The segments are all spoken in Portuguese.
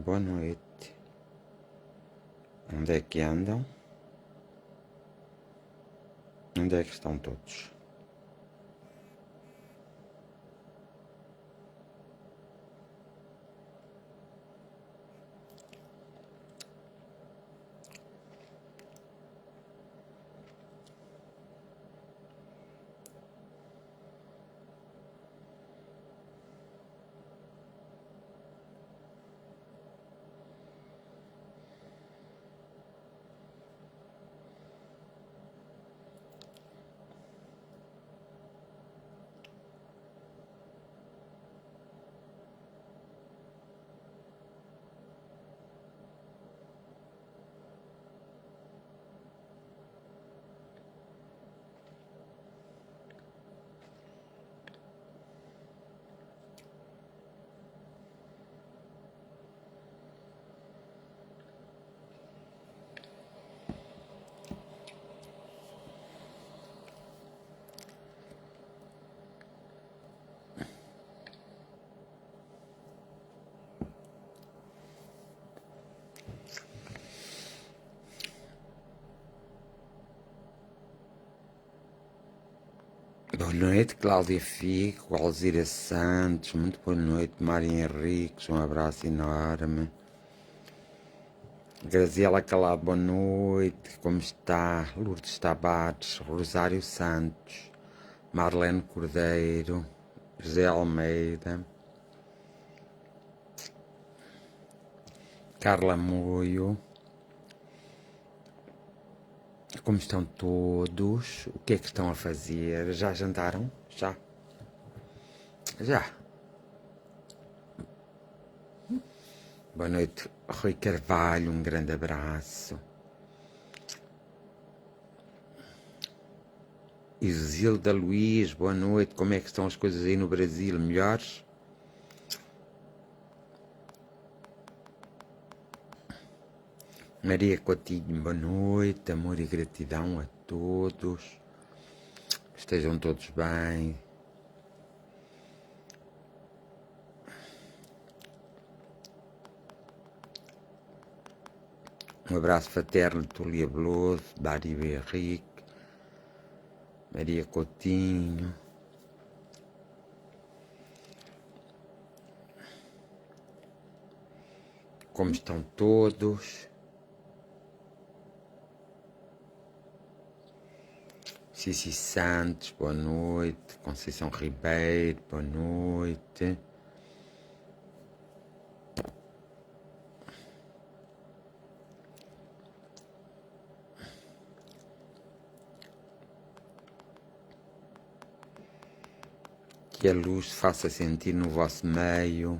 Boa noite. Onde é que andam? Onde é que estão todos? Boa noite, Cláudia Fico, Alzira Santos, muito boa noite, Maria Henriques, um abraço enorme. Graziela Calado, boa noite, como está? Lourdes Tabares, Rosário Santos, Marlene Cordeiro, José Almeida, Carla Moio, como estão todos? O que é que estão a fazer? Já jantaram? Já? Já. Boa noite, Rui Carvalho, um grande abraço. Isilda Luiz, boa noite, como é que estão as coisas aí no Brasil? Melhores? Maria Coutinho, boa noite, amor e gratidão a todos. Estejam todos bem. Um abraço fraterno de Tulia Veloso, Dari Henrique, Maria Coutinho. Como estão todos? Cici Santos, boa noite. Conceição Ribeiro, boa noite. Que a luz se faça sentir no vosso meio.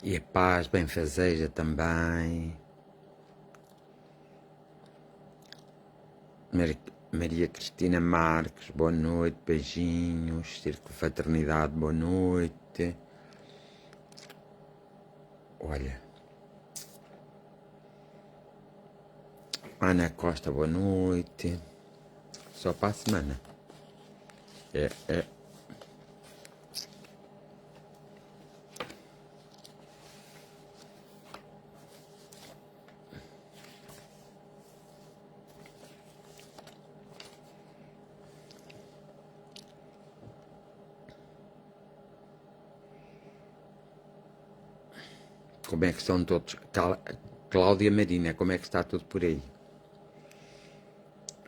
E a paz benfazeja também. Maria Cristina Marques, boa noite, beijinhos. Círculo Fraternidade, boa noite. Olha. Ana Costa, boa noite. Só para a semana. É. Como é que estão todos? Cláudia Marina, como é que está tudo por aí?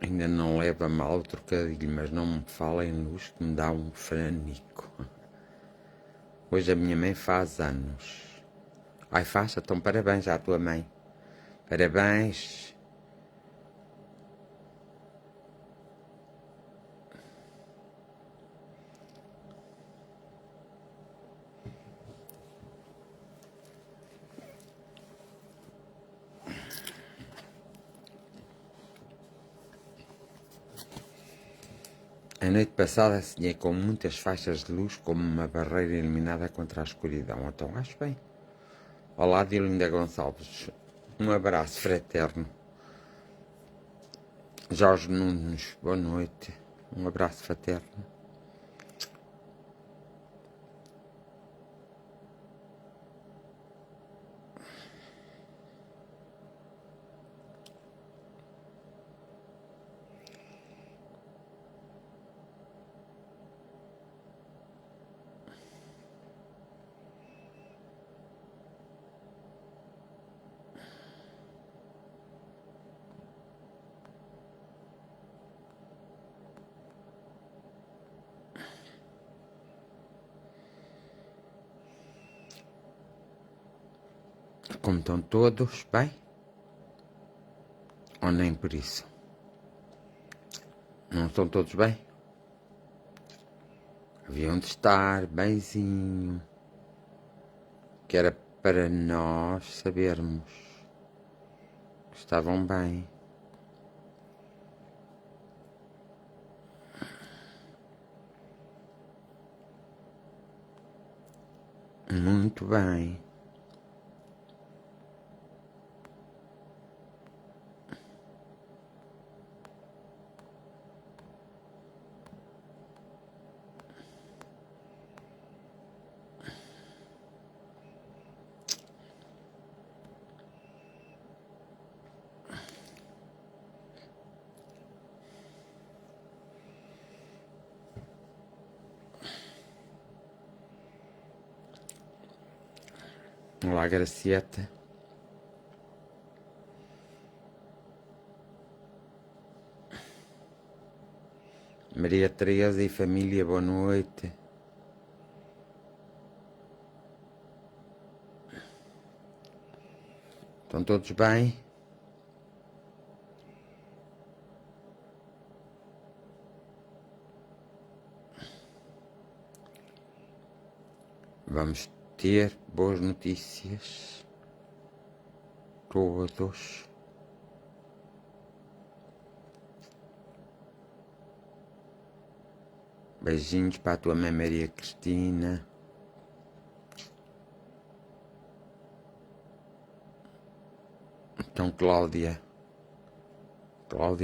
Ainda não leva mal o trocadilho, mas não me fala em luz que me dá um franico. Hoje a minha mãe faz anos. Ai, faz, então parabéns à tua mãe. Parabéns. A noite passada sonhei com muitas faixas de luz como uma barreira iluminada contra a escuridão. Então acho bem. Olá, Dilinda Gonçalves. Um abraço fraterno. Jorge Nunes, boa noite. Um abraço fraterno. Como estão todos, bem? Ou nem por isso? Não estão todos bem? Haviam de estar benzinho. Que era para nós sabermos que estavam bem. Muito bem. Olá, Gracieta. Maria Teresa e família, boa noite. Estão todos bem? Vamos ter boas notícias. Todos. Beijinhos para a tua mãe Maria Cristina. Então, Cláudia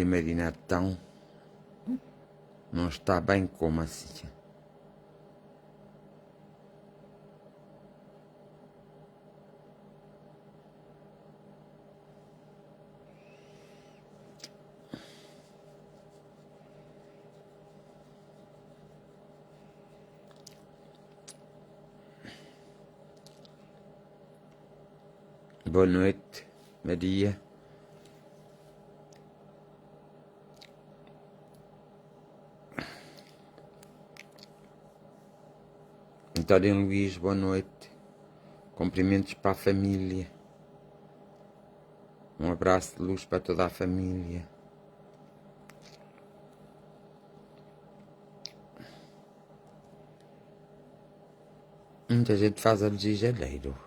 Marinatão não está bem como assim? Boa noite, Maria. António Luís, boa noite. Cumprimentos para a família. Um abraço de luz para toda a família. Muita gente faz anos em janeiro.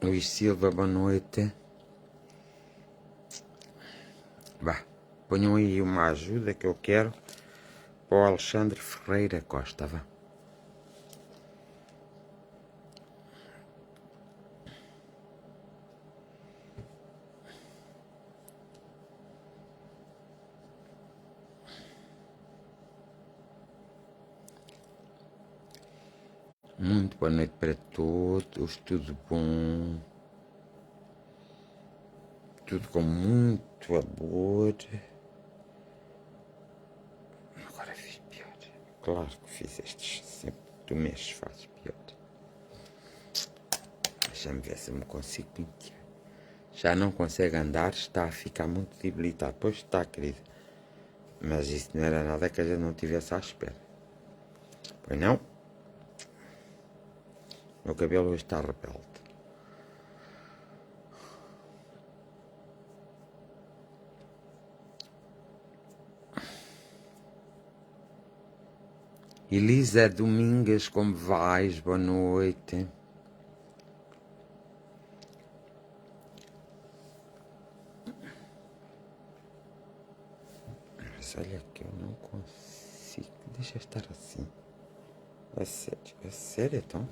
Luís Silva, boa noite. Vá, ponham aí uma ajuda que eu quero para o Alexandre Ferreira Costa, vá. Muito boa noite para todos, tudo bom? Tudo com muito amor. Agora fiz pior. Claro que fizeste sempre. Tu mexes, fazes pior. Deixa-me ver se eu me consigo pentear. Já não consegue andar, está a ficar muito debilitado. Pois está, querido. Mas isso não era nada que a gente não tivesse à espera. Pois não? Meu cabelo hoje está rebelde. Elisa Domingas, como vais? Boa noite. Mas olha que eu não consigo. Deixa estar assim. É sério então?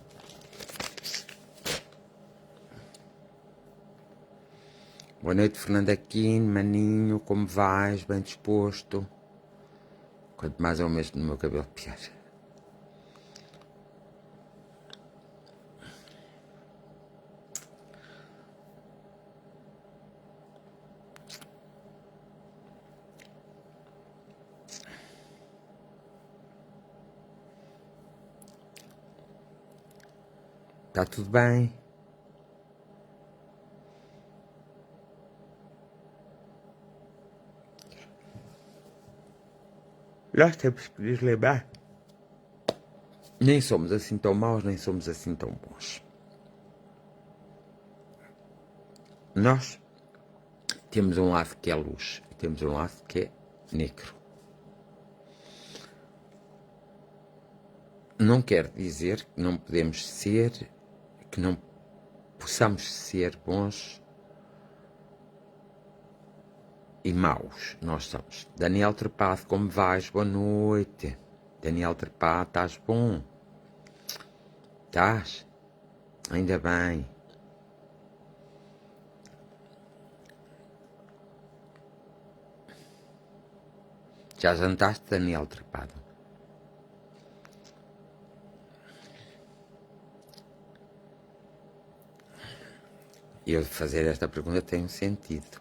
Boa noite, Fernando Aquino, maninho, como vais? Bem disposto? Quanto mais é o mês no meu cabelo, pior. Está tudo bem? Nós temos que nos lembrar. Nem somos assim tão maus, nem somos assim tão bons. Nós temos um lado que é luz e temos um lado que é negro. Não quer dizer que não podemos ser, que não possamos ser bons e maus. Nós somos. Daniel Trepado, como vais? Boa noite. Daniel Trepado, estás bom? Estás? Ainda bem. Já jantaste, Daniel Trepado? Eu fazer esta pergunta tem um sentido.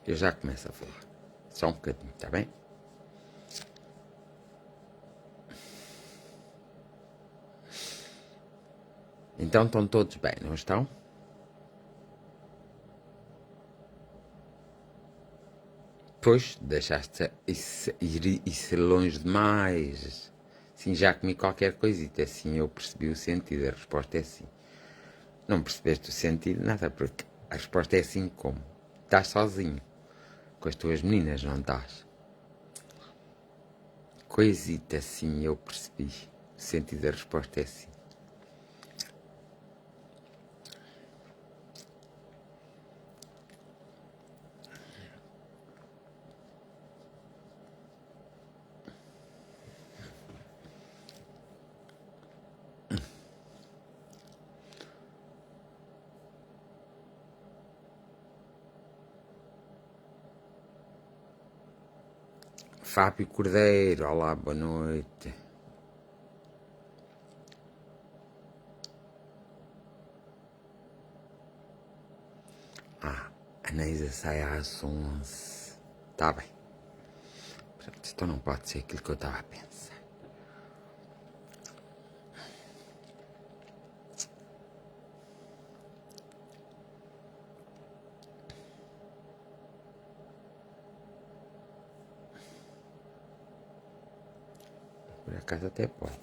Eu já começo a falar. Só um bocadinho, está bem? Então estão todos bem, não estão? Pois, deixaste ir longe demais. Sim, já comi qualquer coisita, assim eu percebi o sentido. A resposta é sim. Não percebeste o sentido, nada, porque a resposta é sim como? Estás sozinho. Com as tuas meninas, não estás? Coisita, sim, eu percebi. O sentido da resposta é sim. Fábio Cordeiro, olá, boa noite. A Neisa sai às 11. Tá bem. Pronto, então não pode ser aquilo que eu estava a pensar. Por acaso até pode.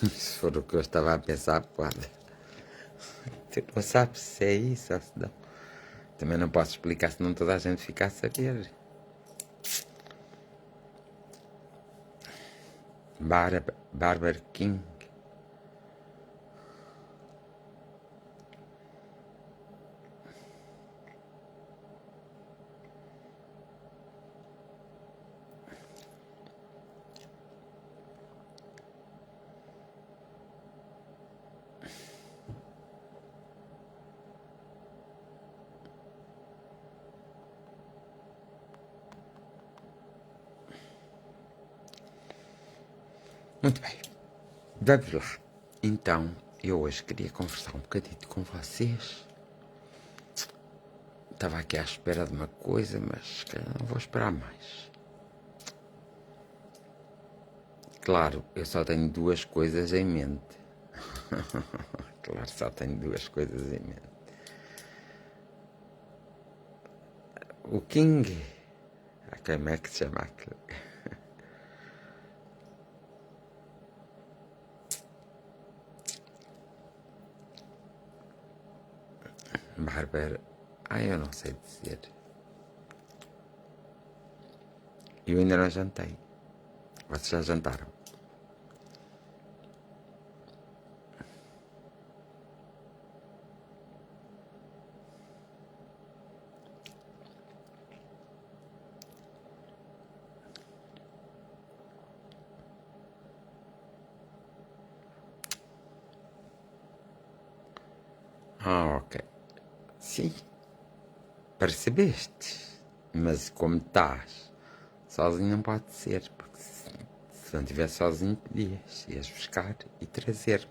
Se for o que eu estava a pensar, pode. Tu não sabes se é isso ou se não. Também não posso explicar, senão toda a gente fica a saber. Barbara King. Muito bem. Vamos lá. Então, eu hoje queria conversar um bocadinho com vocês Estava aqui à espera de uma coisa, mas se calhar não vou esperar mais. Claro, eu só tenho duas coisas em mente. Claro, só tenho duas coisas em mente. O King. Como é que se chama aquilo? Bárbara. Eu não sei dizer. Eu ainda não jantei. Vocês já jantaram? Ok. Sim. Percebeste? Mas como estás sozinho não pode ser, porque se não estivesse sozinho podias, ias buscar e trazer.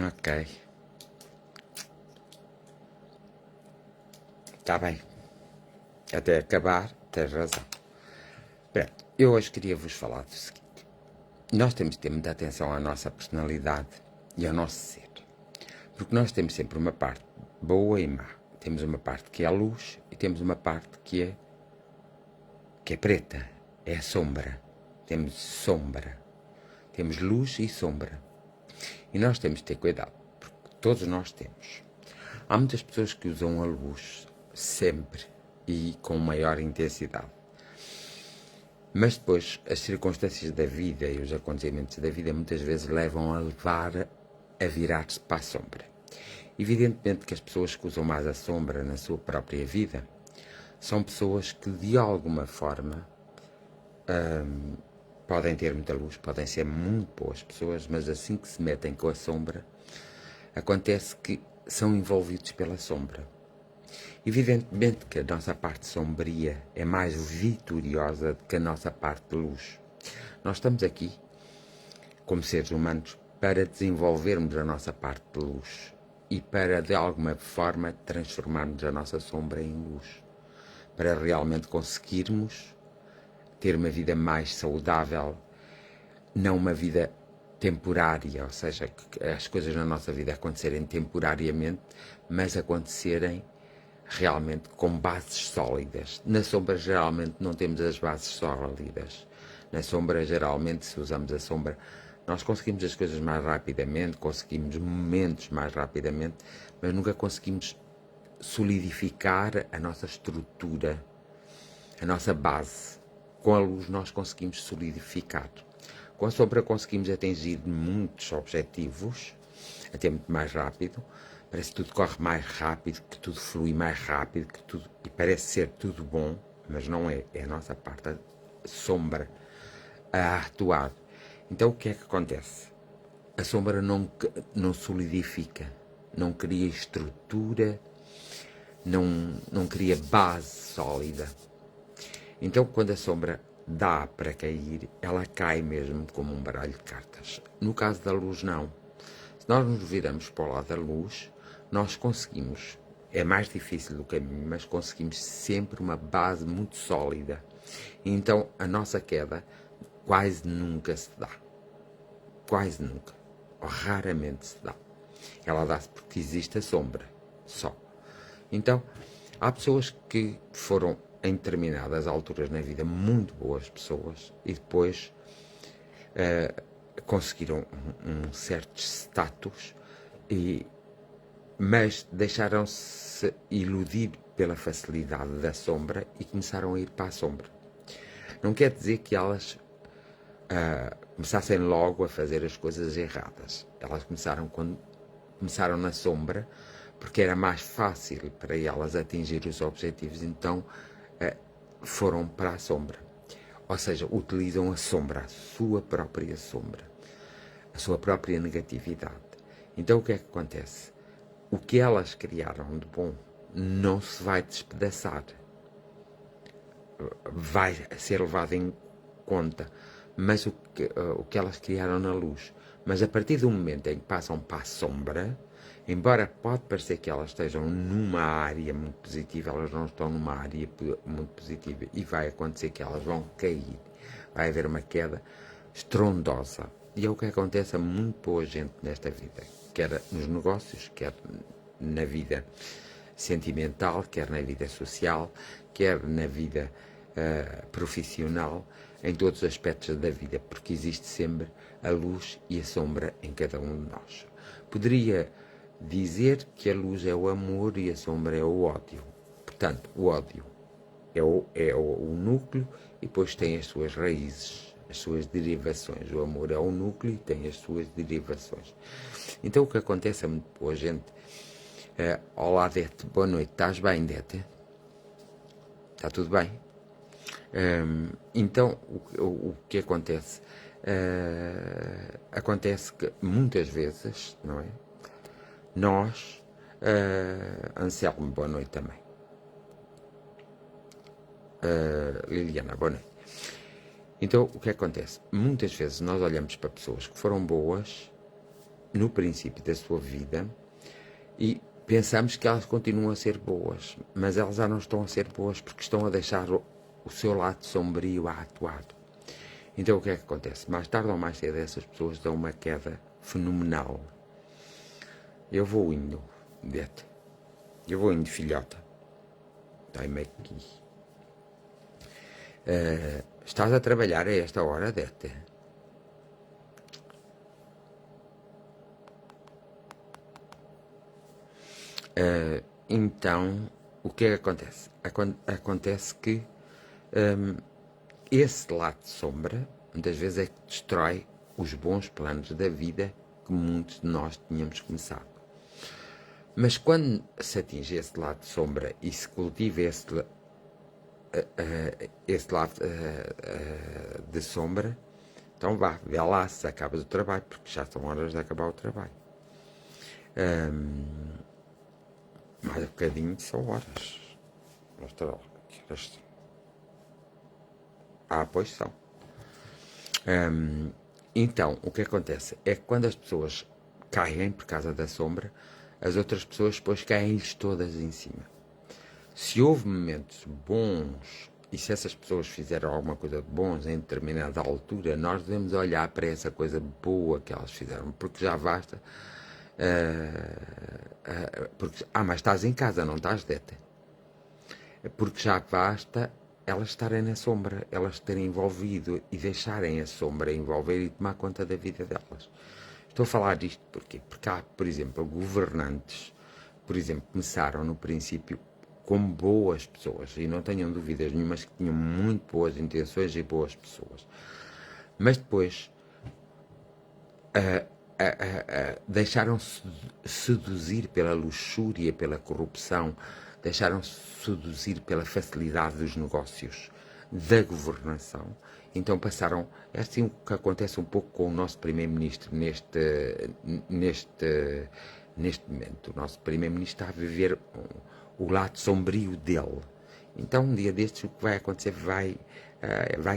Ok. Está bem. Até acabar, tens razão. Pronto, eu hoje queria vos falar do seguinte. Nós temos de ter muita atenção à nossa personalidade e ao nosso ser. Porque nós temos sempre uma parte boa e má. Temos uma parte que é a luz e temos uma parte que é preta. É a sombra. Temos sombra. Temos luz e sombra. E nós temos de ter cuidado, porque todos nós temos. Há muitas pessoas que usam a luz sempre e com maior intensidade. Mas depois as circunstâncias da vida e os acontecimentos da vida muitas vezes levam a levar a virar-se para a sombra. Evidentemente que as pessoas que usam mais a sombra na sua própria vida são pessoas que de alguma forma podem ter muita luz, podem ser muito boas pessoas, mas assim que se metem com a sombra, acontece que são envolvidos pela sombra. Evidentemente que a nossa parte sombria é mais vitoriosa do que a nossa parte de luz. Nós estamos aqui, como seres humanos, para desenvolvermos a nossa parte de luz e para, de alguma forma, transformarmos a nossa sombra em luz. Para realmente conseguirmos ter uma vida mais saudável, não uma vida temporária, ou seja, que as coisas na nossa vida acontecerem temporariamente, mas acontecerem realmente com bases sólidas. Na sombra, geralmente, não temos as bases sólidas. Na sombra, geralmente, se usamos a sombra, nós conseguimos as coisas mais rapidamente, conseguimos momentos mais rapidamente, mas nunca conseguimos solidificar a nossa estrutura, a nossa base. Com a luz, nós conseguimos solidificar. Com a sombra, conseguimos atingir muitos objetivos, até muito mais rápido. Parece que tudo corre mais rápido, que tudo flui mais rápido, que tudo, e parece ser tudo bom, mas não é. É a nossa parte, a sombra, a atuar. Então o que é que acontece? A sombra não solidifica, não cria estrutura, não cria base sólida. Então quando a sombra dá para cair, ela cai mesmo como um baralho de cartas. No caso da luz, não. Se nós nos viramos para o lado da luz, nós conseguimos, é mais difícil do caminho, mas conseguimos sempre uma base muito sólida. Então a nossa queda quase nunca se dá. Quase nunca. Ou raramente se dá. Ela dá-se porque existe a sombra, só. Então, há pessoas que foram em determinadas alturas na vida muito boas pessoas e depois conseguiram um certo status, mas deixaram-se iludir pela facilidade da sombra e começaram a ir para a sombra. Não quer dizer que elas começassem logo a fazer as coisas erradas. Elas começaram na sombra porque era mais fácil para elas atingir os objetivos, então foram para a sombra. Ou seja, utilizam a sombra, a sua própria sombra, a sua própria negatividade. Então o que é que acontece? O que elas criaram de bom não se vai despedaçar. vai ser levado em conta, mas o que elas criaram na luz. Mas a partir do momento em que passam para a sombra, embora pode parecer que elas estejam numa área muito positiva, elas não estão numa área muito positiva e vai acontecer que elas vão cair. Vai haver uma queda estrondosa. E é o que acontece a muito boa gente nesta vida, quer nos negócios, quer na vida sentimental, quer na vida social, quer na vida profissional, em todos os aspectos da vida, porque existe sempre a luz e a sombra em cada um de nós. Poderia dizer que a luz é o amor e a sombra é o ódio. Portanto, o ódio é o núcleo e depois tem as suas raízes, as suas derivações. O amor é o núcleo e tem as suas derivações. Então o que acontece é muito boa gente. Olá, Dete, boa noite. Estás bem, Dete? Está tudo bem? Então, o que acontece? Acontece que muitas vezes, não é? Nós, Anselmo, boa noite também. Liliana, boa noite. Então, o que acontece? Muitas vezes nós olhamos para pessoas que foram boas no princípio da sua vida e pensamos que elas continuam a ser boas, mas elas já não estão a ser boas porque estão a deixar o seu lado sombrio atuado. Então o que é que acontece? Mais tarde ou mais cedo essas pessoas dão uma queda fenomenal. Eu vou indo, Dete. Eu vou indo, filhota. Dai-me aqui. Estás a trabalhar a esta hora, Dete? Então, o que é que acontece? Acontece que esse lado de sombra, muitas vezes, é que destrói os bons planos da vida que muitos de nós tínhamos começado. Mas quando se atinge esse lado de sombra e se cultiva esse lado de sombra, então vê lá se acabas o trabalho, porque já são horas de acabar o trabalho. Mais um bocadinho são horas. Mostra lá. Pois são. Então, o que acontece é que quando as pessoas caem por causa da sombra, as outras pessoas depois caem-lhes todas em cima. Se houve momentos bons e se essas pessoas fizeram alguma coisa de bons em determinada altura, nós devemos olhar para essa coisa boa que elas fizeram, porque já basta. Mas estás em casa, não estás, Dete? Porque já basta elas estarem na sombra, elas terem envolvido e deixarem a sombra envolver e tomar conta da vida delas. Estou a falar disto porquê? Porque há, por exemplo, governantes, por exemplo, começaram no princípio como boas pessoas, e não tenham dúvidas nenhumas que tinham muito boas intenções e boas pessoas. Mas depois deixaram-se seduzir pela luxúria, pela corrupção, deixaram-se seduzir pela facilidade dos negócios, da governação. Então passaram, é assim o que acontece um pouco com o nosso primeiro-ministro neste momento. O nosso primeiro-ministro está a viver o lado sombrio dele. Então um dia destes o que vai acontecer vai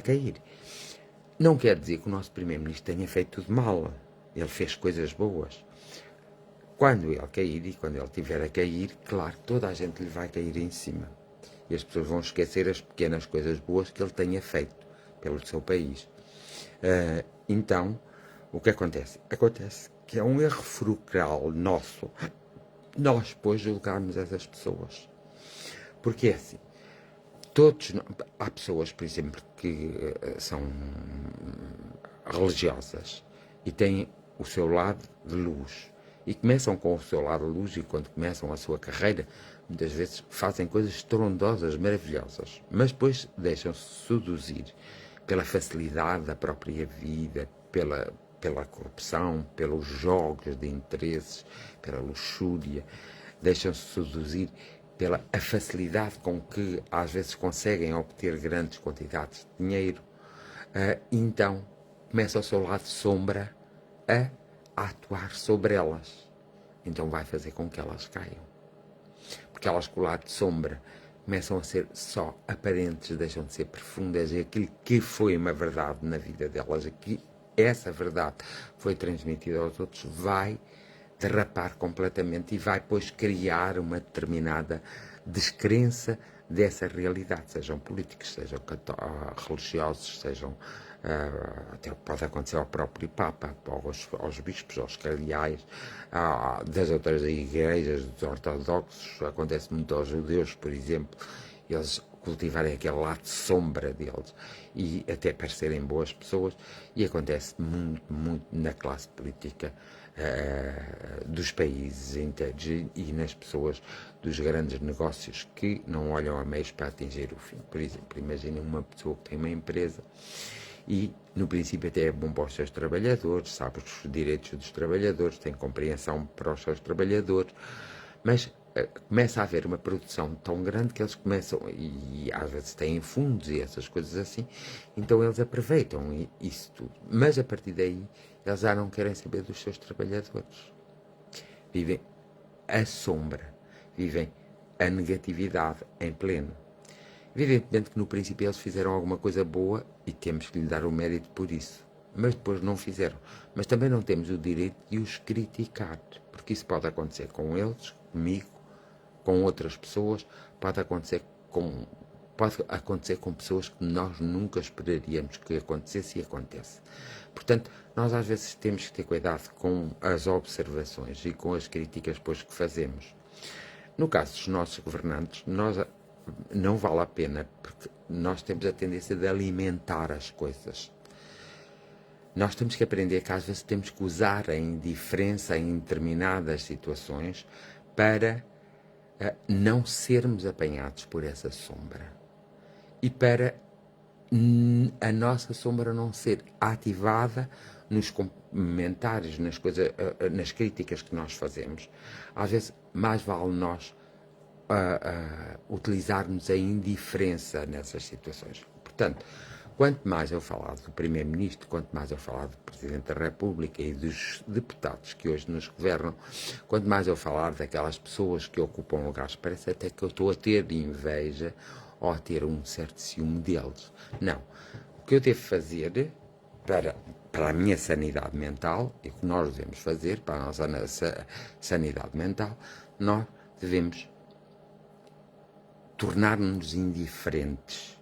cair. Não quer dizer que o nosso primeiro-ministro tenha feito tudo mal. Ele fez coisas boas. Quando ele cair e quando ele estiver a cair, claro, toda a gente lhe vai cair em cima. E as pessoas vão esquecer as pequenas coisas boas que ele tenha feito pelo seu país. Então, o que acontece? Acontece que é um erro fulcral nosso nós depois julgarmos essas pessoas. Porque é assim, há pessoas, por exemplo, que são religiosas e têm o seu lado de luz e começam com o seu lado de luz e quando começam a sua carreira muitas vezes fazem coisas estrondosas, maravilhosas, mas depois deixam-se seduzir pela facilidade da própria vida, pela corrupção, pelos jogos de interesses, pela luxúria, deixam-se seduzir pela a facilidade com que às vezes conseguem obter grandes quantidades de dinheiro. Então começa o seu lado de sombra a atuar sobre elas. Então vai fazer com que elas caiam. Porque elas com o lado de sombra começam a ser só aparentes, deixam de ser profundas, e aquilo que foi uma verdade na vida delas, que essa verdade foi transmitida aos outros, vai derrapar completamente e vai, pois, criar uma determinada descrença dessa realidade, sejam políticos, sejam religiosos, sejam até pode acontecer ao próprio Papa, aos bispos, aos cardeais, das outras igrejas, dos ortodoxos, acontece muito aos judeus, por exemplo, eles cultivarem aquele lado sombra deles e até parecerem boas pessoas, e acontece muito, muito na classe política dos países inteiros e nas pessoas dos grandes negócios que não olham a meios para atingir o fim. Por exemplo, imaginem uma pessoa que tem uma empresa e, no princípio, até é bom para os seus trabalhadores, sabe os direitos dos trabalhadores, tem compreensão para os seus trabalhadores, mas começa a haver uma produção tão grande que eles começam, e às vezes têm fundos e essas coisas assim, então eles aproveitam isso tudo. Mas a partir daí, eles já não querem saber dos seus trabalhadores. Vivem a sombra, vivem a negatividade em pleno. Evidentemente que no princípio eles fizeram alguma coisa boa e temos que lhe dar o mérito por isso. Mas depois não fizeram. Mas também não temos o direito de os criticar, porque isso pode acontecer com eles, comigo, com outras pessoas, pode acontecer com pessoas que nós nunca esperaríamos que acontecesse e acontece. Portanto, nós às vezes temos que ter cuidado com as observações e com as críticas depois que fazemos. No caso dos nossos governantes, não vale a pena, porque nós temos a tendência de alimentar as coisas. Nós temos que aprender que às vezes temos que usar a indiferença em determinadas situações para não sermos apanhados por essa sombra e para a nossa sombra não ser ativada nos comentários, nas críticas que nós fazemos. Às vezes mais vale nós utilizarmos a indiferença nessas situações. Portanto, quanto mais eu falar do Primeiro-Ministro, quanto mais eu falar do Presidente da República e dos deputados que hoje nos governam, quanto mais eu falar daquelas pessoas que ocupam lugares, parece até que eu estou a ter inveja ou a ter um certo ciúme deles. Não. O que eu devo fazer para a minha sanidade mental, e o que nós devemos fazer para a nossa sanidade mental, nós devemos tornar-nos indiferentes.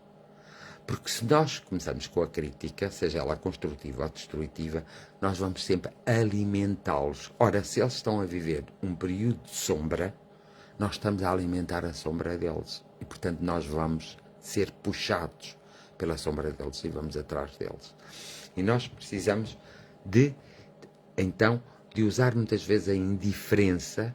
Porque se nós começamos com a crítica, seja ela construtiva ou destrutiva, nós vamos sempre alimentá-los. Ora, se eles estão a viver um período de sombra, nós estamos a alimentar a sombra deles. E, portanto, nós vamos ser puxados pela sombra deles e vamos atrás deles. E nós precisamos então, de usar muitas vezes a indiferença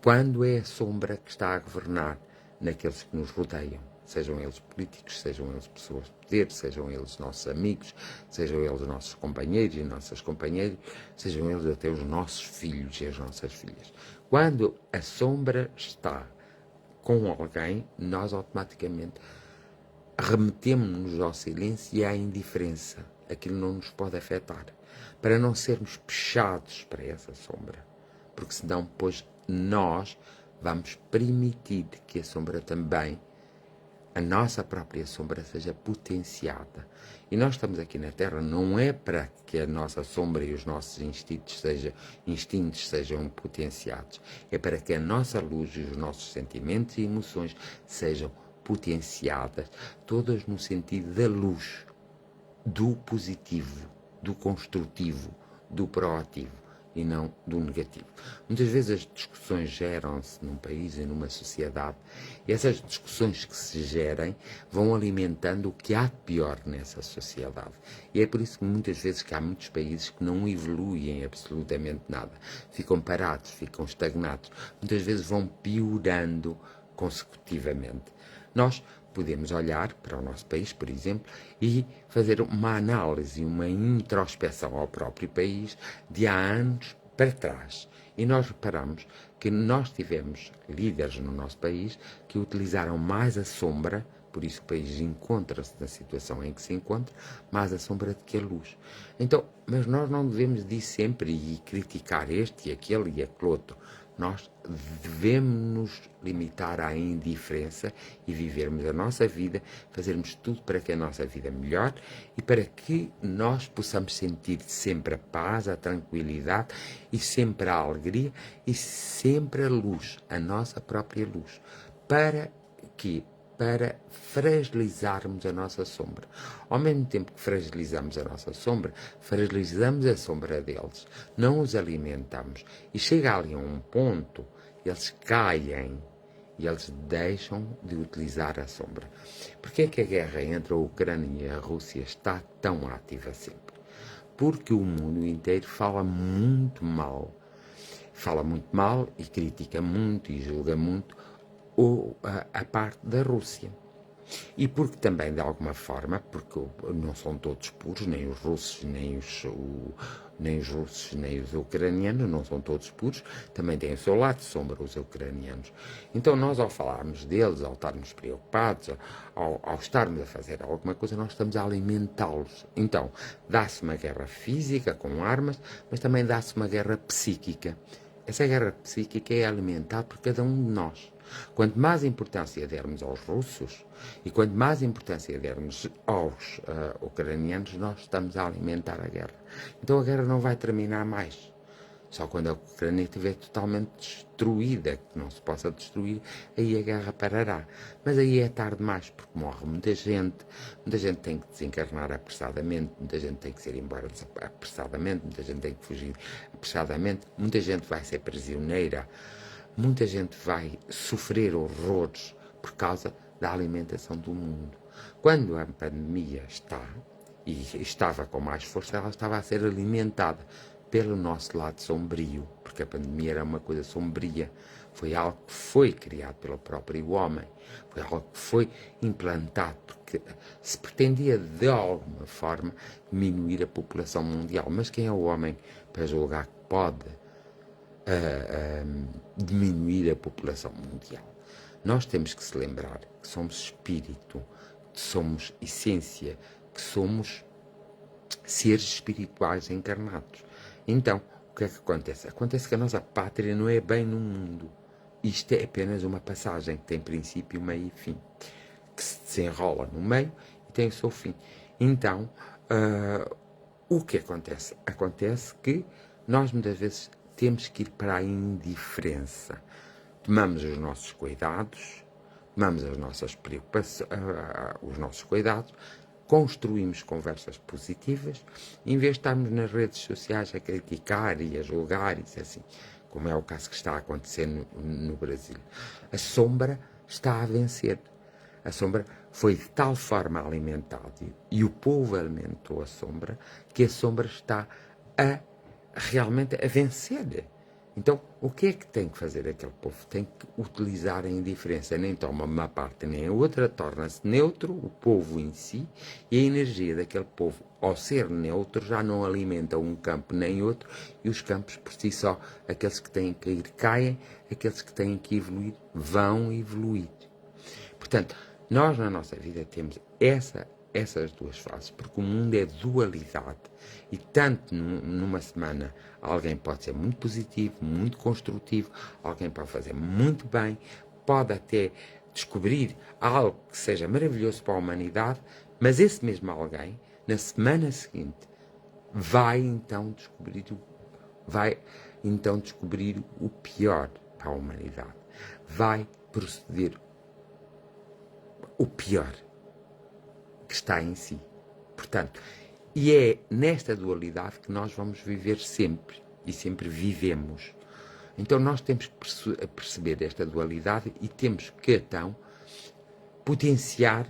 quando é a sombra que está a governar naqueles que nos rodeiam. Sejam eles políticos, sejam eles pessoas de poder, sejam eles nossos amigos, sejam eles nossos companheiros e nossas companheiras, sejam eles até os nossos filhos e as nossas filhas. Quando a sombra está com alguém, nós automaticamente remetemos-nos ao silêncio e à indiferença. Aquilo não nos pode afetar, para não sermos puxados para essa sombra, porque senão depois nós vamos permitir que a sombra também, a nossa própria sombra, seja potenciada. E nós estamos aqui na Terra não é para que a nossa sombra e os nossos instintos sejam potenciados, é para que a nossa luz e os nossos sentimentos e emoções sejam potenciadas, todas no sentido da luz, do positivo, do construtivo, do proativo e não do negativo. Muitas vezes as discussões geram-se num país e numa sociedade, e essas discussões que se gerem vão alimentando o que há de pior nessa sociedade. E é por isso que muitas vezes que há muitos países que não evoluem absolutamente nada, ficam parados, ficam estagnados, muitas vezes vão piorando consecutivamente. Nós podemos olhar para o nosso país, por exemplo, e fazer uma análise, uma introspeção ao próprio país de há anos para trás. E nós reparamos que nós tivemos líderes no nosso país que utilizaram mais a sombra, por isso o país encontra-se na situação em que se encontra, mais a sombra do que a luz. Então, mas nós não devemos dizer sempre e criticar este e aquele outro. Nós devemos nos limitar à indiferença e vivermos a nossa vida, fazermos tudo para que a nossa vida melhore e para que nós possamos sentir sempre a paz, a tranquilidade e sempre a alegria e sempre a luz, a nossa própria luz. Para que? Para fragilizarmos a nossa sombra. Ao mesmo tempo que fragilizamos a nossa sombra, fragilizamos a sombra deles, não os alimentamos. E chega ali a um ponto, eles caem e eles deixam de utilizar a sombra. Porquê é que a guerra entre a Ucrânia e a Rússia está tão ativa sempre? Porque o mundo inteiro fala muito mal e critica muito e julga muito a parte da Rússia. E porque também, de alguma forma, porque não são todos puros, nem os russos, nem os ucranianos, não são todos puros, também têm o seu lado de sombra, os ucranianos. Então nós, ao falarmos deles, ao estarmos preocupados, ao estarmos a fazer alguma coisa, nós estamos a alimentá-los. Então, dá-se uma guerra física, com armas, mas também dá-se uma guerra psíquica. Essa guerra psíquica é alimentada por cada um de nós. Quanto mais importância dermos aos russos e quanto mais importância dermos aos ucranianos, nós estamos a alimentar a guerra. Então a guerra não vai terminar mais. Só quando a Ucrânia estiver totalmente destruída, que não se possa destruir, aí a guerra parará. Mas aí é tarde demais, porque morre muita gente tem que desencarnar apressadamente, muita gente tem que ser embora apressadamente, muita gente tem que fugir apressadamente, muita gente vai ser prisioneira, muita gente vai sofrer horrores por causa da alimentação do mundo. Quando a pandemia estava com mais força, ela estava a ser alimentada pelo nosso lado sombrio, porque a pandemia era uma coisa sombria, foi algo que foi criado pelo próprio homem, foi algo que foi implantado, porque se pretendia de alguma forma diminuir a população mundial. Mas quem é o homem para julgar que pode diminuir a população mundial? Nós temos que se lembrar que somos espírito, que somos essência, que somos seres espirituais encarnados. Então, o que é que acontece? Acontece que a nossa pátria não é bem no mundo. Isto é apenas uma passagem que tem princípio, meio e fim, que se desenrola no meio e tem o seu fim. Então, o que acontece? Acontece que nós muitas vezes temos que ir para a indiferença. Tomamos os nossos cuidados, tomamos as nossas preocupações, os nossos cuidados, construímos conversas positivas, em vez de estarmos nas redes sociais a criticar e a julgar, e assim, como é o caso que está a acontecer no Brasil. A sombra está a vencer. A sombra foi de tal forma alimentada e o povo alimentou a sombra que a sombra está realmente a vencer. Então, o que é que tem que fazer aquele povo? Tem que utilizar a indiferença, nem toma uma parte nem a outra, torna-se neutro, o povo em si, e a energia daquele povo, ao ser neutro, já não alimenta um campo nem outro, e os campos por si só, aqueles que têm que ir caem, aqueles que têm que evoluir vão evoluir. Portanto, nós na nossa vida temos essas duas fases, porque o mundo é dualidade e tanto numa semana alguém pode ser muito positivo, muito construtivo, alguém pode fazer muito bem, pode até descobrir algo que seja maravilhoso para a humanidade, mas esse mesmo alguém, na semana seguinte, vai então descobrir o pior para a humanidade, vai proceder o pior que está em si. Portanto, e é nesta dualidade que nós vamos viver sempre, e sempre vivemos. Então nós temos que perceber esta dualidade e temos que, então, potenciar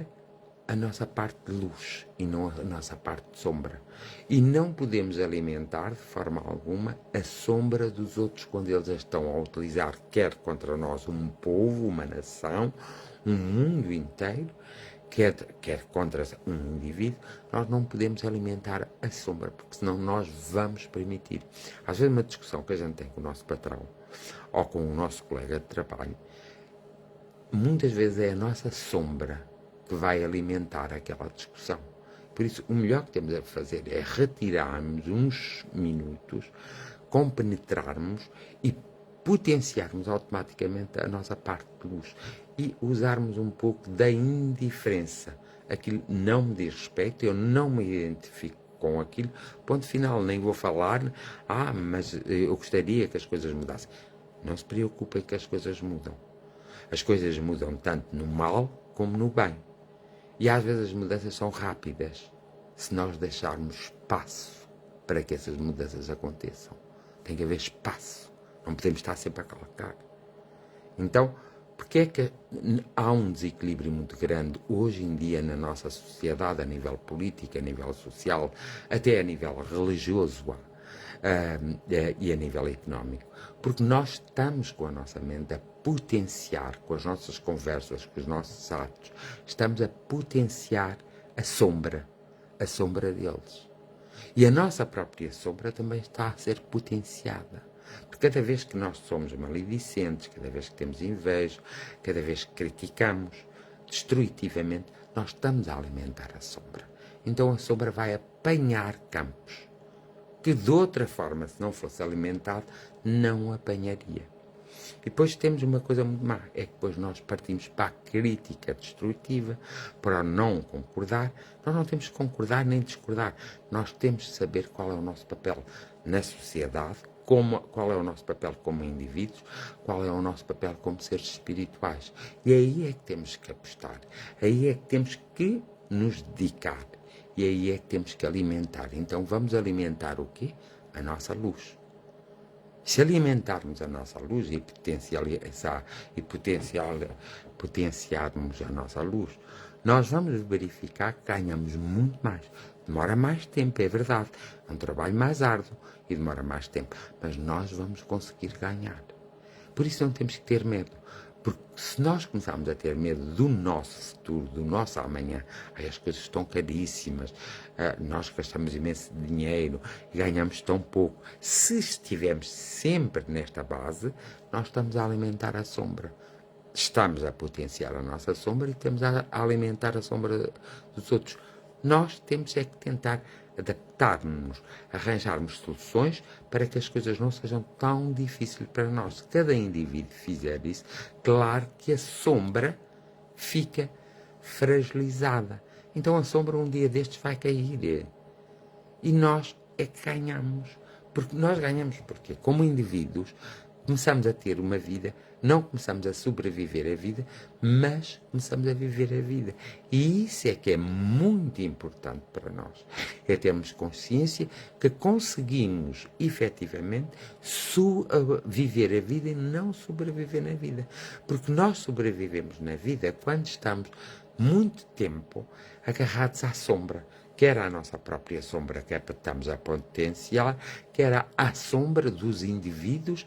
a nossa parte de luz e não a nossa parte de sombra. E não podemos alimentar, de forma alguma, a sombra dos outros quando eles a estão a utilizar, quer contra nós um povo, uma nação, um mundo inteiro, quer contra um indivíduo. Nós não podemos alimentar a sombra, porque senão nós vamos permitir. Às vezes uma discussão que a gente tem com o nosso patrão ou com o nosso colega de trabalho, muitas vezes é a nossa sombra que vai alimentar aquela discussão. Por isso, o melhor que temos a fazer é retirarmos uns minutos, compenetrarmos e percebermos o que é que está a acontecer. potenciarmos automaticamente a nossa parte de luz e usarmos um pouco da indiferença. Aquilo não me diz respeito, eu não me identifico com aquilo, ponto final, nem vou falar, mas eu gostaria que as coisas mudassem. Não se preocupem que as coisas mudam. As coisas mudam tanto no mal como no bem. E às vezes as mudanças são rápidas, se nós deixarmos espaço para que essas mudanças aconteçam. Tem que haver espaço. Não podemos estar sempre a colocar. Então, porque é que há um desequilíbrio muito grande hoje em dia na nossa sociedade, a nível político, a nível social, até a nível religioso e a nível económico? Porque nós estamos com a nossa mente a potenciar, com as nossas conversas, com os nossos atos, estamos a potenciar a sombra deles. E a nossa própria sombra também está a ser potenciada. Porque cada vez que nós somos maledicentes, cada vez que temos inveja, cada vez que criticamos destrutivamente, nós estamos a alimentar a sombra. Então a sombra vai apanhar campos que de outra forma, se não fosse alimentado, não apanharia. E depois temos uma coisa muito má, é que depois nós partimos para a crítica destrutiva, para não concordar. Nós não temos que concordar nem discordar. Nós temos de saber qual é o nosso papel na sociedade, qual é o nosso papel como indivíduos, qual é o nosso papel como seres espirituais. E aí é que temos que apostar, aí é que temos que nos dedicar, e aí é que temos que alimentar. Então vamos alimentar o quê? A nossa luz. Se alimentarmos a nossa luz e potenciarmos a nossa luz, nós vamos verificar que ganhamos muito mais. Demora mais tempo, é verdade. É um trabalho mais árduo e demora mais tempo. Mas nós vamos conseguir ganhar. Por isso não temos que ter medo. Porque se nós começarmos a ter medo do nosso futuro, do nosso amanhã, as coisas estão caríssimas, nós gastamos imenso dinheiro e ganhamos tão pouco. Se estivermos sempre nesta base, nós estamos a alimentar a sombra. Estamos a potenciar a nossa sombra e estamos a alimentar a sombra dos outros. Nós temos é que tentar adaptar-nos, arranjarmos soluções para que as coisas não sejam tão difíceis para nós. Se cada indivíduo fizer isso, claro que a sombra fica fragilizada. Então a sombra um dia destes vai cair. E nós é que ganhamos. Porque nós ganhamos porque, como indivíduos, começamos a ter uma vida, não começamos a sobreviver a vida, mas começamos a viver a vida. E isso é que é muito importante para nós. É termos consciência que conseguimos, efetivamente, viver a vida e não sobreviver na vida. Porque nós sobrevivemos na vida quando estamos muito tempo agarrados à sombra, quer à nossa própria sombra, que é para estamos a potenciar, quer à sombra dos indivíduos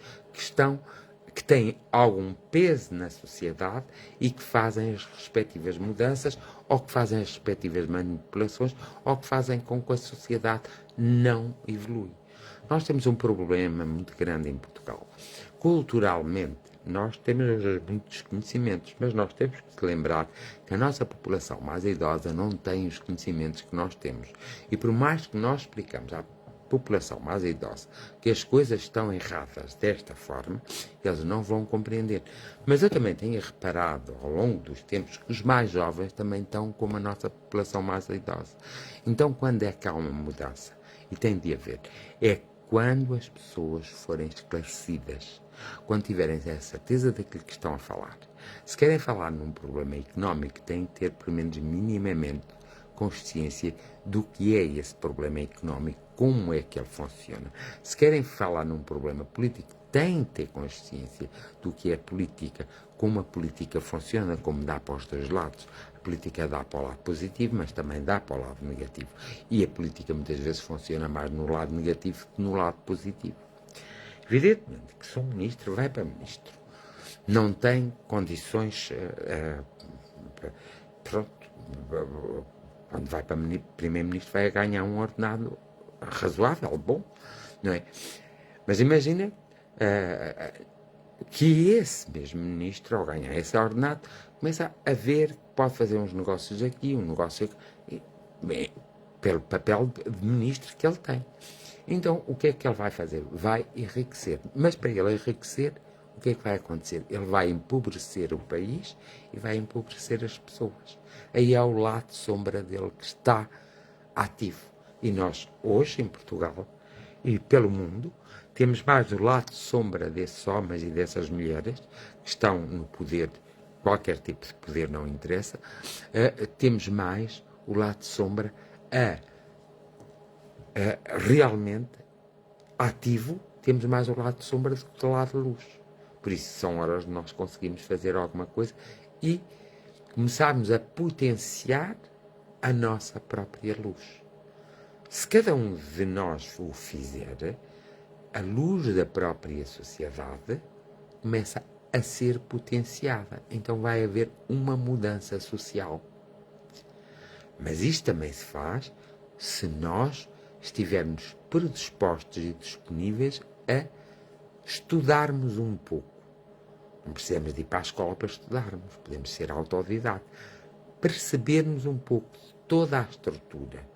que têm algum peso na sociedade e que fazem as respectivas mudanças, ou que fazem as respectivas manipulações, ou que fazem com que a sociedade não evolui. Nós temos um problema muito grande em Portugal. Culturalmente, nós temos muitos conhecimentos, mas nós temos que lembrar que a nossa população mais idosa não tem os conhecimentos que nós temos. E por mais que nós explicamos à população mais idosa que as coisas estão erradas desta forma, eles não vão compreender. Mas eu também tenho reparado ao longo dos tempos que os mais jovens também estão como a nossa população mais idosa. Então, quando é que há uma mudança? E tem de haver. É quando as pessoas forem esclarecidas, quando tiverem a certeza daquilo que estão a falar. Se querem falar num problema económico, têm que ter, pelo menos minimamente, consciência do que é esse problema económico, como é que ele funciona. Se querem falar num problema político, têm que ter consciência do que é política, como a política funciona, como dá para os dois lados. A política dá para o lado positivo, mas também dá para o lado negativo. E a política muitas vezes funciona mais no lado negativo que no lado positivo. Evidentemente que se um ministro vai para ministro, não tem condições, pronto, quando vai para primeiro-ministro vai ganhar um ordenado razoável, bom, não é? Mas imagina que esse mesmo ministro, ao ganhar esse ordenado, começa a ver que pode fazer uns negócios aqui, um negócio aqui, pelo papel de ministro que ele tem. Então, o que é que ele vai fazer? Vai enriquecer. Mas para ele enriquecer, o que é que vai acontecer? Ele vai empobrecer o país e vai empobrecer as pessoas. Aí é o lado sombra dele que está ativo. E nós, hoje, em Portugal e pelo mundo, temos mais o lado sombra desses homens e dessas mulheres que estão no poder, qualquer tipo de poder não interessa, temos mais o lado sombra realmente ativo, temos mais o lado sombra do que o lado luz. Por isso são horas de nós conseguirmos fazer alguma coisa e começarmos a potenciar a nossa própria luz. Se cada um de nós o fizer, a luz da própria sociedade começa a ser potenciada. Então vai haver uma mudança social. Mas isto também se faz se nós estivermos predispostos e disponíveis a estudarmos um pouco. Não precisamos de ir para a escola para estudarmos, podemos ser autodidatos. Percebermos um pouco de toda a estrutura,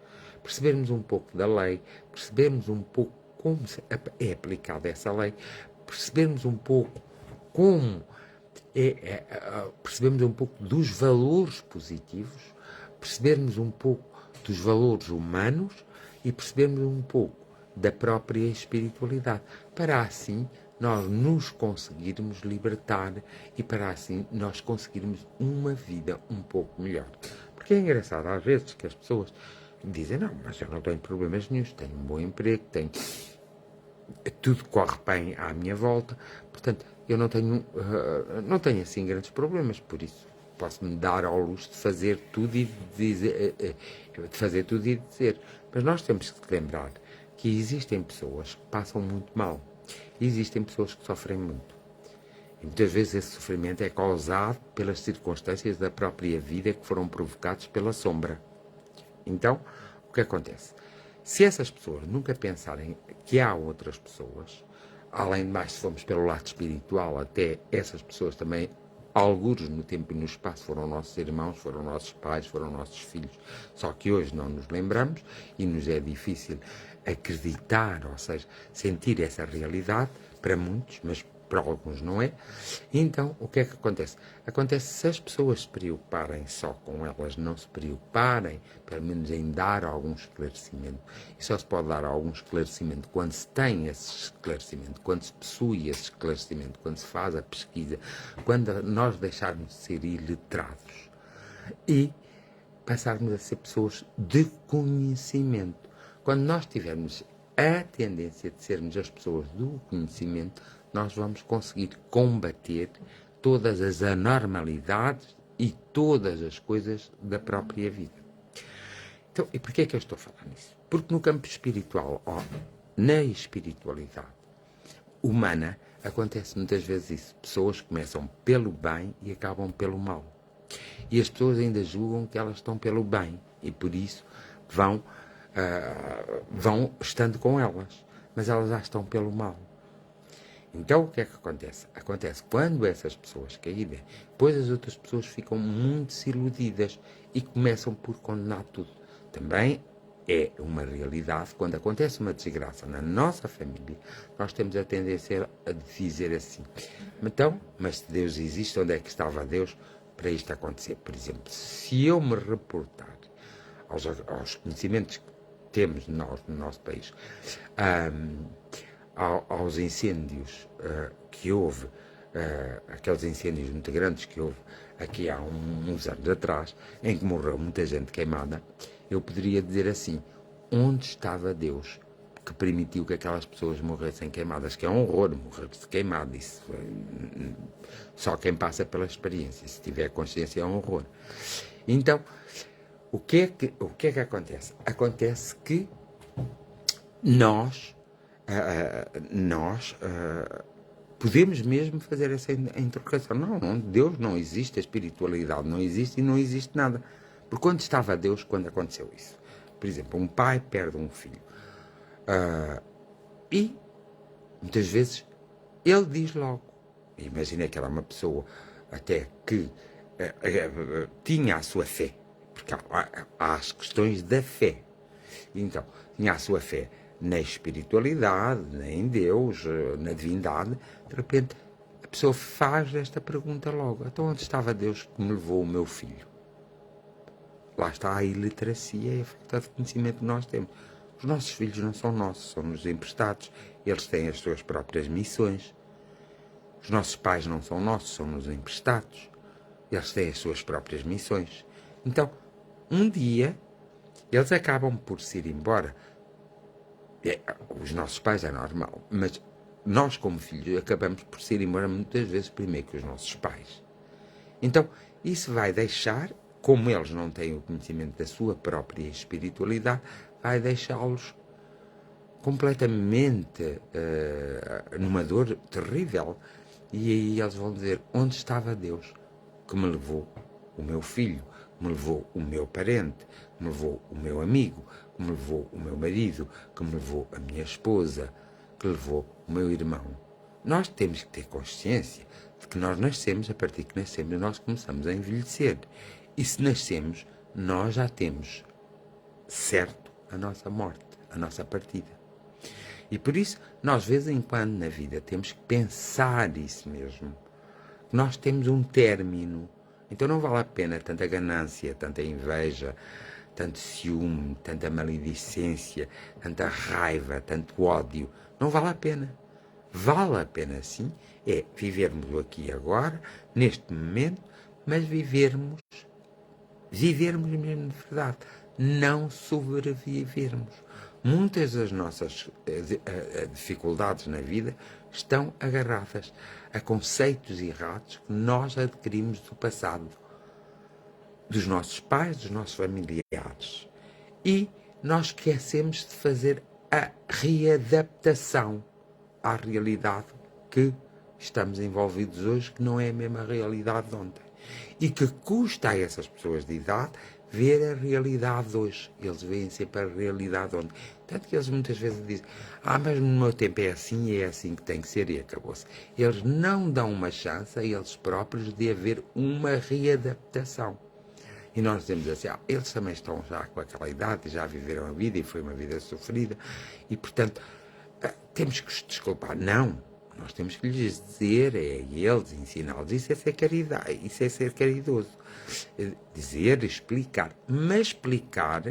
percebermos um pouco da lei, percebermos um pouco como é aplicada essa lei, percebermos um pouco como percebermos um pouco dos valores positivos, percebermos um pouco dos valores humanos e percebermos um pouco da própria espiritualidade, para assim nós nos conseguirmos libertar e para assim nós conseguirmos uma vida um pouco melhor. Porque é engraçado às vezes que as pessoas dizem, não, mas eu não tenho problemas nenhum, tenho um bom emprego, tudo corre bem à minha volta, portanto, eu não tenho assim grandes problemas, por isso posso-me dar ao luxo de fazer tudo e dizer. Mas nós temos que lembrar que existem pessoas que passam muito mal. E existem pessoas que sofrem muito. E muitas vezes esse sofrimento é causado pelas circunstâncias da própria vida que foram provocados pela sombra. Então, o que acontece? Se essas pessoas nunca pensarem que há outras pessoas, além de mais, se formos pelo lado espiritual, até essas pessoas também, algures no tempo e no espaço, foram nossos irmãos, foram nossos pais, foram nossos filhos. Só que hoje não nos lembramos e nos é difícil acreditar, ou seja, sentir essa realidade, para muitos, mas para alguns não é. Então, o que é que acontece? Acontece se as pessoas se preocuparem só com elas, não se preocuparem, pelo menos em dar algum esclarecimento. E só se pode dar algum esclarecimento quando se tem esse esclarecimento, quando se possui esse esclarecimento, quando se faz a pesquisa, quando nós deixarmos de ser iletrados e passarmos a ser pessoas de conhecimento. Quando nós tivermos a tendência de sermos as pessoas do conhecimento, nós vamos conseguir combater todas as anormalidades e todas as coisas da própria vida. Então, e porquê é que eu estou a falar nisso? Porque no campo espiritual, na espiritualidade humana, acontece muitas vezes isso. Pessoas começam pelo bem e acabam pelo mal. E as pessoas ainda julgam que elas estão pelo bem e por isso vão estando com elas. Mas elas já estão pelo mal. Então, o que é que acontece? Acontece quando essas pessoas caírem, depois as outras pessoas ficam muito desiludidas e começam por condenar tudo. Também é uma realidade, quando acontece uma desgraça na nossa família, nós temos a tendência a dizer assim, então, mas se Deus existe, onde é que estava Deus para isto acontecer? Por exemplo, se eu me reportar aos conhecimentos que temos nós no nosso país, aos incêndios que houve, aqueles incêndios muito grandes que houve aqui há uns anos atrás, em que morreu muita gente queimada, eu poderia dizer assim, onde estava Deus que permitiu que aquelas pessoas morressem queimadas? Que é um horror morrer-se queimado, isso só quem passa pela experiência, se tiver consciência é um horror. Então, o que é que acontece? Acontece que nós podemos mesmo fazer essa interrogação. Não, Deus não existe, a espiritualidade não existe e não existe nada. Porque quando estava Deus, quando aconteceu isso? Por exemplo, um pai perde um filho. E, muitas vezes, ele diz logo. Imagina que era uma pessoa até que tinha a sua fé. Porque há as questões da fé. Então, tinha a sua fé na espiritualidade, nem em Deus, na divindade, de repente a pessoa faz esta pergunta logo: então onde estava Deus que me levou o meu filho? Lá está a iliteracia e a falta de conhecimento que nós temos. Os nossos filhos não são nossos, são-nos emprestados. Eles têm as suas próprias missões. Os nossos pais não são nossos, são-nos emprestados. Eles têm as suas próprias missões. Então, um dia, eles acabam por se ir embora. Os nossos pais é normal, mas nós, como filhos, acabamos por se ir embora muitas vezes primeiro que os nossos pais. Então, isso vai deixar, como eles não têm o conhecimento da sua própria espiritualidade, vai deixá-los completamente numa dor terrível. E aí eles vão dizer: onde estava Deus que me levou o meu filho, que me levou o meu parente, que me levou o meu amigo, que me levou o meu marido, que me levou a minha esposa, que levou o meu irmão? Nós temos que ter consciência de que nós nascemos, a partir que nascemos, nós começamos a envelhecer. E se nascemos, nós já temos certo a nossa morte, a nossa partida. E por isso, nós, de vez em quando na vida, temos que pensar isso mesmo. Nós temos um término. Então não vale a pena tanta ganância, tanta inveja, tanto ciúme, tanta maledicência, tanta raiva, tanto ódio. Não vale a pena. Vale a pena, sim, é vivermos o aqui e agora, neste momento, mas vivermos mesmo de verdade, não sobrevivermos. Muitas das nossas dificuldades na vida estão agarradas a conceitos errados que nós adquirimos do passado, dos nossos pais, dos nossos familiares. E nós esquecemos de fazer a readaptação à realidade que estamos envolvidos hoje, que não é a mesma realidade de ontem. E que custa a essas pessoas de idade ver a realidade de hoje. Eles veem sempre a realidade de ontem. Tanto que eles muitas vezes dizem: mas no meu tempo é assim e é assim que tem que ser, e acabou-se. Eles não dão uma chance a eles próprios de haver uma readaptação. E nós dizemos assim: eles também estão já com aquela idade, já viveram a vida e foi uma vida sofrida, e portanto temos que os desculpar. Não, nós temos que lhes dizer a eles, ensiná-los. Isso é ser caridade, isso é ser caridoso. Dizer, explicar, mas explicar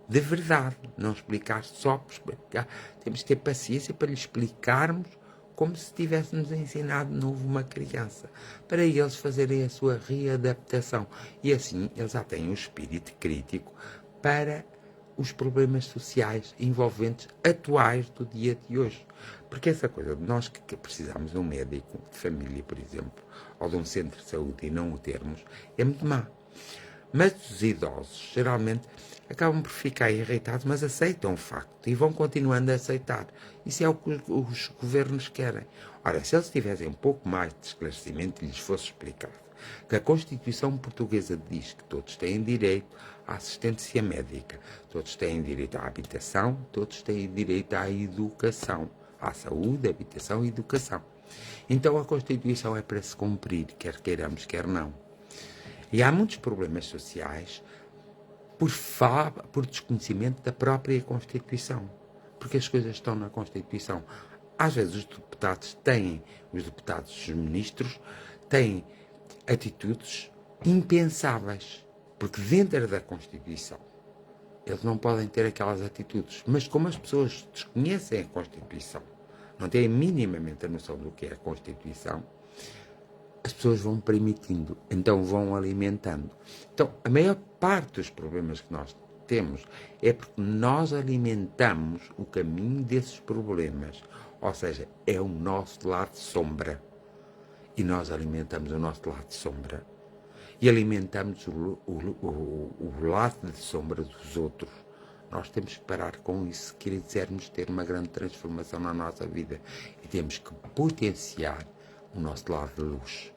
de verdade, não explicar só por explicar. Temos que ter paciência para lhe explicarmos como se tivéssemos ensinado de novo uma criança, para eles fazerem a sua readaptação. E assim eles já têm um espírito crítico para os problemas sociais envolventes atuais do dia de hoje. Porque essa coisa de nós que precisamos de um médico de família, por exemplo, ou de um centro de saúde e não o termos, é muito má. Mas os idosos, geralmente, acabam por ficar irritados, mas aceitam o facto e vão continuando a aceitar. Isso é o que os governos querem. Ora, se eles tivessem um pouco mais de esclarecimento e lhes fosse explicado que a Constituição Portuguesa diz que todos têm direito à assistência médica, todos têm direito à habitação, todos têm direito à educação, à saúde, habitação e educação. Então a Constituição é para se cumprir, quer queiramos, quer não. E há muitos problemas sociais por desconhecimento da própria Constituição, porque as coisas estão na Constituição. Às vezes os deputados, os ministros, têm atitudes impensáveis, porque dentro da Constituição eles não podem ter aquelas atitudes. Mas como as pessoas desconhecem a Constituição, não têm minimamente a noção do que é a Constituição, as pessoas vão permitindo, então vão alimentando. Então, a maior parte dos problemas que nós temos é porque nós alimentamos o caminho desses problemas. Ou seja, é o nosso lado de sombra. E nós alimentamos o nosso lado de sombra. E alimentamos o lado de sombra dos outros. Nós temos que parar com isso se quisermos ter uma grande transformação na nossa vida. E temos que potenciar o nosso lado de luz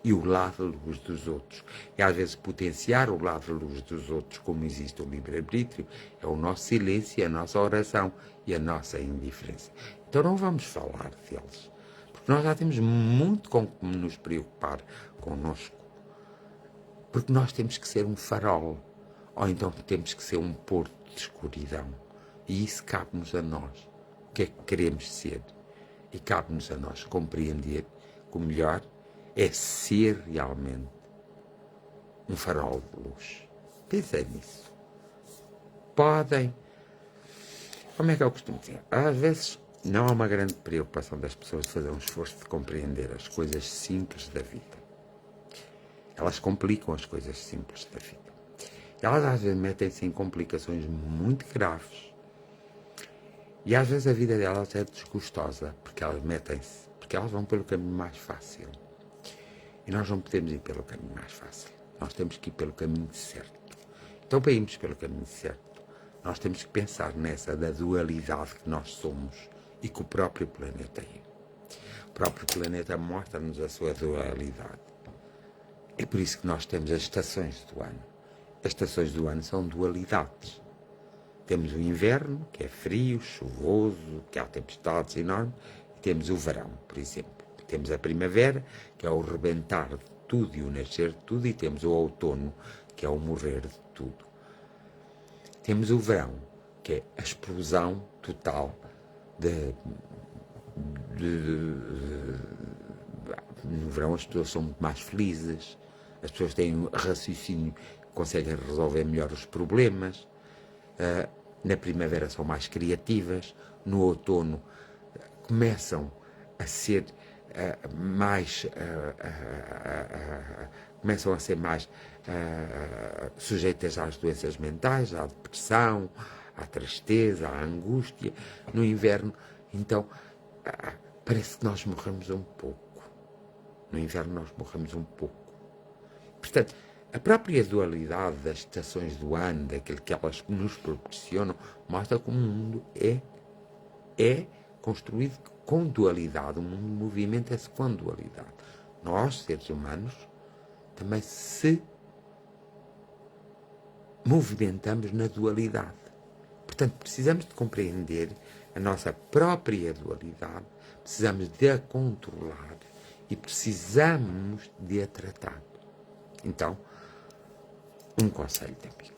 e o lado de luz dos outros. E às vezes potenciar o lado de luz dos outros, como existe o livre-arbítrio, é o nosso silêncio, a nossa oração e a nossa indiferença. Então não vamos falar deles, porque nós já temos muito com que nos preocupar connosco. Porque nós temos que ser um farol, ou então temos que ser um porto de escuridão. E isso cabe-nos a nós. O que é que queremos ser? E cabe-nos a nós compreender que o melhor é ser realmente um farol de luz. Pensem nisso. Podem. Como é que eu costumo dizer? Às vezes não há uma grande preocupação das pessoas de fazer um esforço de compreender as coisas simples da vida. Elas complicam as coisas simples da vida. Elas às vezes metem-se em complicações muito graves. E às vezes a vida delas é desgostosa, porque elas metem-se, porque elas vão pelo caminho mais fácil. E nós não podemos ir pelo caminho mais fácil. Nós temos que ir pelo caminho certo. Então, para irmos pelo caminho certo, nós temos que pensar nessa da dualidade que nós somos e que o próprio planeta é. O próprio planeta mostra-nos a sua dualidade. É por isso que nós temos as estações do ano. As estações do ano são dualidades. Temos o inverno, que é frio, chuvoso, que há tempestades enormes, e temos o verão, por exemplo. Temos a primavera, que é o rebentar de tudo e o nascer de tudo, e temos o outono, que é o morrer de tudo. Temos o verão, que é a explosão total no verão as pessoas são muito mais felizes, as pessoas têm um raciocínio, conseguem resolver melhor os problemas. Na primavera são mais criativas, no outono começam a ser mais sujeitas às doenças mentais, à depressão, à tristeza, à angústia. No inverno, então, parece que nós morremos um pouco. No inverno nós morremos um pouco. Portanto, a própria dualidade das estações do ano, daquilo que elas nos proporcionam, mostra que o mundo é construído com dualidade. O mundo movimenta-se com dualidade. Nós, seres humanos, também se movimentamos na dualidade. Portanto, precisamos de compreender a nossa própria dualidade, precisamos de a controlar e precisamos de a tratar. Então, um conselho de amigo.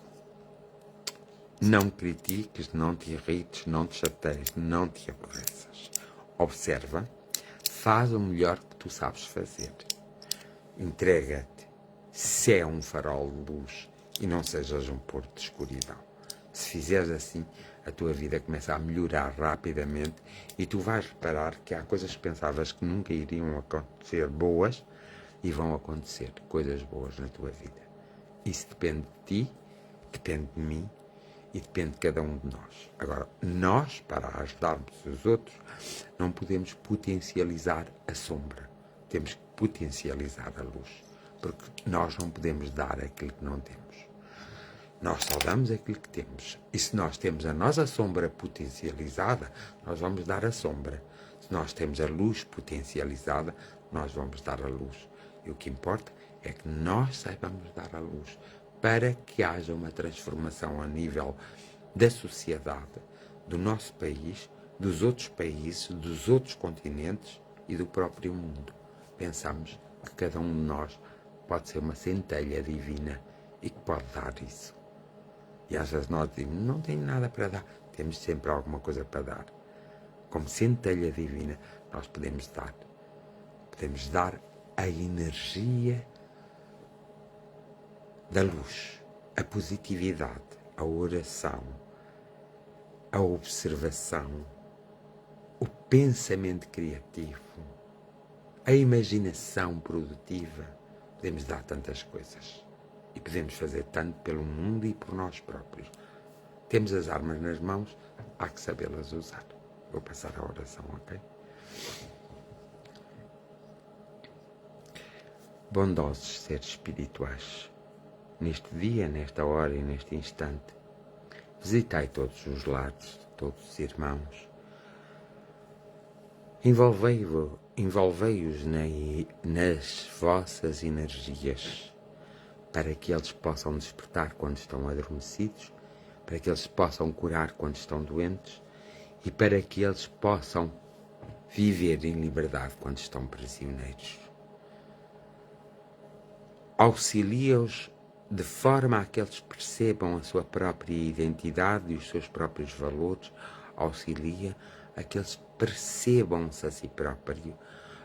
Não critiques, não te irrites, não te chateies, não te aborreças. Observa, faz o melhor que tu sabes fazer. Entrega-te, se é um farol de luz e não sejas um porto de escuridão. Se fizeres assim, a tua vida começa a melhorar rapidamente e tu vais reparar que há coisas que pensavas que nunca iriam acontecer boas e vão acontecer coisas boas na tua vida. Isso depende de ti, depende de mim e depende de cada um de nós. Agora, nós, para ajudarmos os outros, não podemos potencializar a sombra. Temos que potencializar a luz. Porque nós não podemos dar aquilo que não temos. Nós só damos aquilo que temos. E se nós temos a nossa sombra potencializada, nós vamos dar a sombra. Se nós temos a luz potencializada, nós vamos dar a luz. E o que importa é que nós saibamos dar a luz para que haja uma transformação a nível da sociedade, do nosso país, dos outros países, dos outros continentes e do próprio mundo. Pensamos que cada um de nós pode ser uma centelha divina e que pode dar isso. E às vezes nós dizemos, não tenho nada para dar. Temos sempre alguma coisa para dar. Como centelha divina, nós podemos dar. Podemos dar a energia da luz, a positividade, a oração, a observação, o pensamento criativo, a imaginação produtiva. Podemos dar tantas coisas e podemos fazer tanto pelo mundo e por nós próprios. Temos as armas nas mãos, há que sabê-las usar. Vou passar a oração, ok? Bondosos seres espirituais, neste dia, nesta hora e neste instante, visitai todos os lares, todos os irmãos. Envolvei-os nas vossas energias, para que eles possam despertar quando estão adormecidos, para que eles possam curar quando estão doentes e para que eles possam viver em liberdade quando estão prisioneiros. Auxilia-os de forma a que eles percebam a sua própria identidade e os seus próprios valores, auxilia a que eles percebam-se a si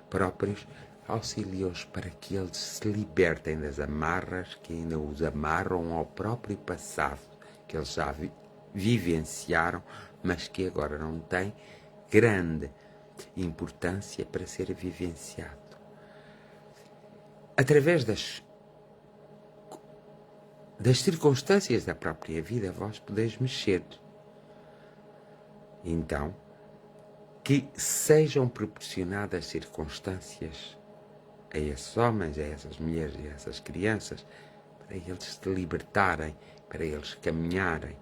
próprios, auxilia-os para que eles se libertem das amarras que ainda os amarram ao próprio passado, que eles já vivenciaram, mas que agora não têm grande importância para ser vivenciado. Através das circunstâncias da própria vida, vós podeis mexer. Então, que sejam proporcionadas circunstâncias a esses homens, a essas mulheres e a essas crianças, para eles se libertarem, para eles caminharem,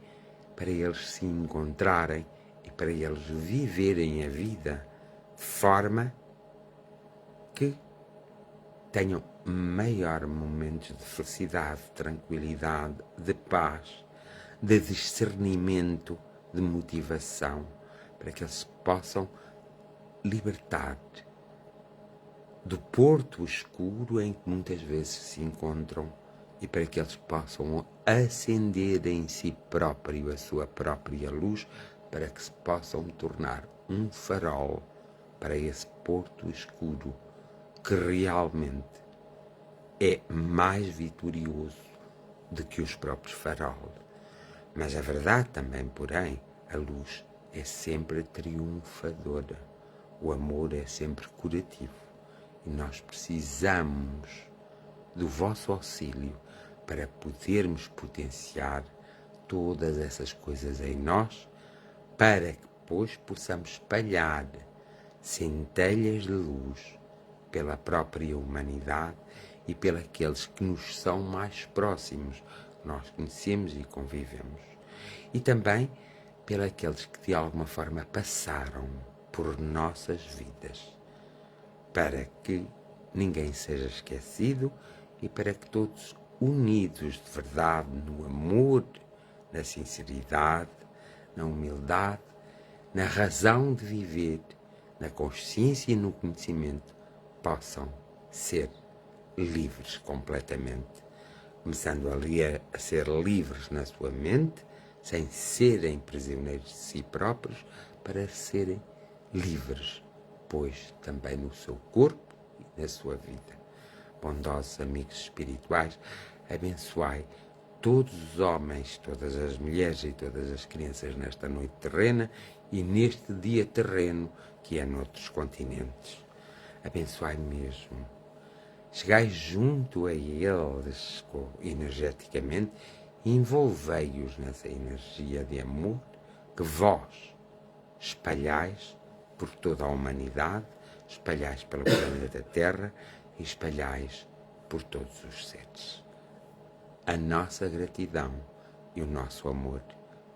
para eles se encontrarem e para eles viverem a vida de forma que tenham maior momentos de felicidade, de tranquilidade, de paz, de discernimento, de motivação, para que eles se possam libertar do porto escuro em que muitas vezes se encontram e para que eles possam acender em si próprio a sua própria luz, para que se possam tornar um farol para esse porto escuro que realmente é mais vitorioso do que os próprios faróis. Mas a verdade também, porém, a luz é sempre triunfadora. O amor é sempre curativo. E nós precisamos do vosso auxílio para podermos potenciar todas essas coisas em nós, para que depois possamos espalhar centelhas de luz pela própria humanidade e pelos que nos são mais próximos, nós conhecemos e convivemos. E também pelos que de alguma forma passaram por nossas vidas, para que ninguém seja esquecido e para que todos unidos de verdade no amor, na sinceridade, na humildade, na razão de viver, na consciência e no conhecimento, possam ser livres completamente, começando ali a ser livres na sua mente, sem serem prisioneiros de si próprios, para serem livres, pois também no seu corpo e na sua vida. Bondosos amigos espirituais, abençoai todos os homens, todas as mulheres e todas as crianças nesta noite terrena e neste dia terreno que é noutros continentes. Abençoai mesmo. Chegai junto a eles energeticamente e envolvei-os nessa energia de amor que vós espalhais por toda a humanidade, espalhais pelo planeta Terra e espalhais por todos os seres. A nossa gratidão e o nosso amor,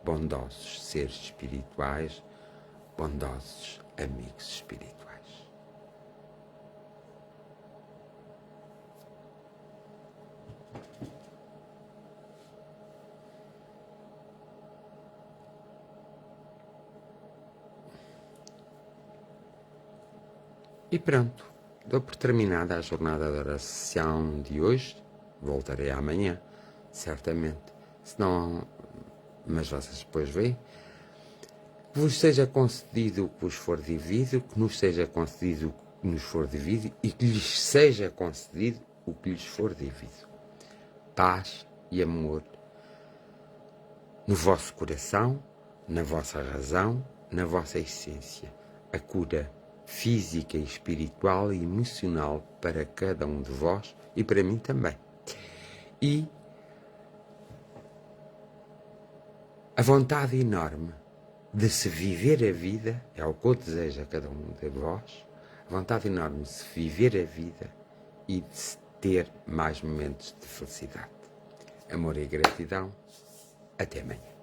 bondosos seres espirituais, bondosos amigos espirituais. E pronto, dou por terminada a jornada de oração de hoje. Voltarei amanhã, certamente. Se não, mas vocês depois veem. Que vos seja concedido o que vos for devido, que nos seja concedido o que nos for devido e que lhes seja concedido o que lhes for devido. Paz e amor no vosso coração, na vossa razão, na vossa essência. A cura física, espiritual e emocional para cada um de vós e para mim também. E a vontade enorme de se viver a vida, é o que eu desejo a cada um de vós, a vontade enorme de se viver a vida e de se ter mais momentos de felicidade. Amor e gratidão. Até amanhã.